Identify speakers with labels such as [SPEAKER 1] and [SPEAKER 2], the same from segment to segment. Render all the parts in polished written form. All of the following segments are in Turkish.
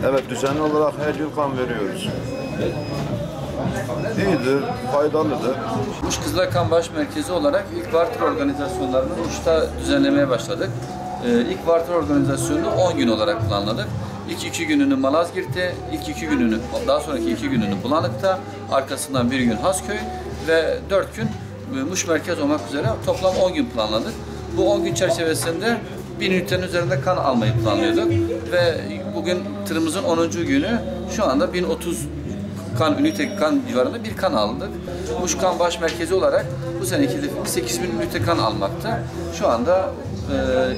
[SPEAKER 1] Evet, düzenli olarak her yıl kan veriyoruz. İyidir, faydalıdır.
[SPEAKER 2] Muş Kızılay Kan Bağış Merkezi olarak ilk Vartır organizasyonlarını Muş'ta düzenlemeye başladık. İlk Vartır organizasyonunu 10 gün olarak planladık. İlk 2 gününü Malazgirt'te, daha sonraki 2 gününü Bulanık'ta, arkasından 1 gün Hasköy ve 4 gün Muş merkez olmak üzere toplam 10 gün planladık. Bu 10 gün çerçevesinde 1000 ünitenin üzerinde kan almayı planlıyorduk ve bugün tırımızın 10. günü şu anda 1030 ünite kan civarında bir kan aldık. Muş Kan Bağış Merkezi olarak bu seneki hedefimiz 8000 ünite kan almakta. Şu anda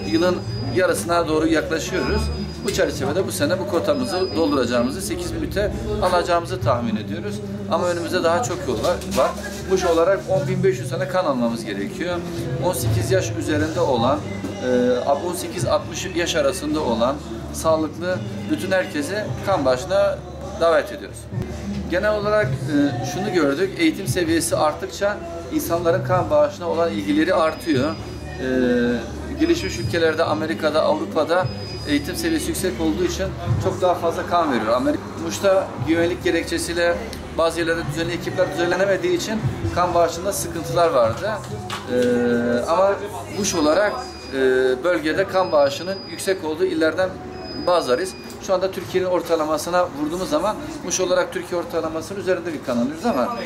[SPEAKER 2] yılın yarısına doğru yaklaşıyoruz. Bu çerçevede bu sene bu kotamızı dolduracağımızı, 8000 ünite alacağımızı tahmin ediyoruz. Ama önümüzde daha çok yol var. Muş olarak 10.500 tane kan almamız gerekiyor. 18 yaş üzerinde olan, 18-60 yaş arasında olan sağlıklı bütün herkese kan bağışına davet ediyoruz. Genel olarak şunu gördük, eğitim seviyesi arttıkça insanların kan bağışına olan ilgileri artıyor. Gelişmiş ülkelerde, Amerika'da, Avrupa'da eğitim seviyesi yüksek olduğu için çok daha fazla kan veriyor. Muş'ta güvenlik gerekçesiyle bazı yerlerde düzenli ekipler düzenlenemediği için kan bağışında sıkıntılar vardı. Ama Muş olarak bölgede kan bağışının yüksek olduğu illerden bazılarıyız. Şu anda Türkiye'nin ortalamasına vurduğumuz zaman Muş olarak Türkiye ortalamasının üzerinde bir kan alıyoruz ama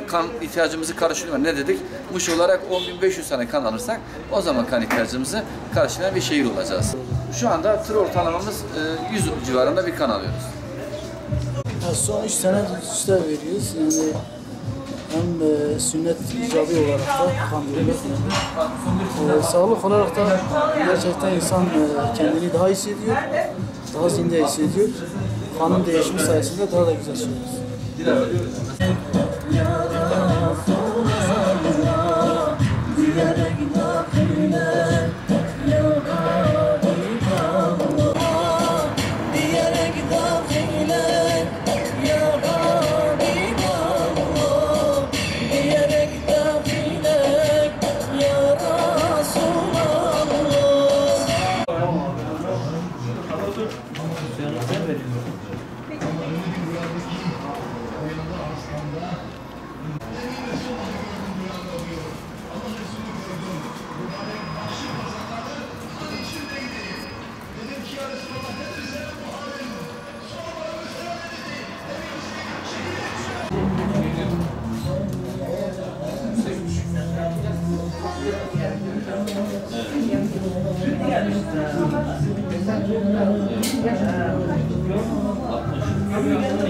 [SPEAKER 2] kan ihtiyacımızı karşılıyor. Ne dedik? Muş olarak 10.500 tane kan alırsak o zaman kan ihtiyacımızı karşılayan bir şehir olacağız. Şu anda tır ortalamamız 100 civarında bir kan alıyoruz.
[SPEAKER 3] Son 3 sene üstte veriyoruz. Yani hem sünnet icabı olarak da kan veriyoruz. Sağlık olarak da gerçekten insan kendini daha hissediyor, daha zinde hissediyor. Kanın değişimi sayesinde daha da güzel söylüyoruz.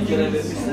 [SPEAKER 2] Bir kere verirse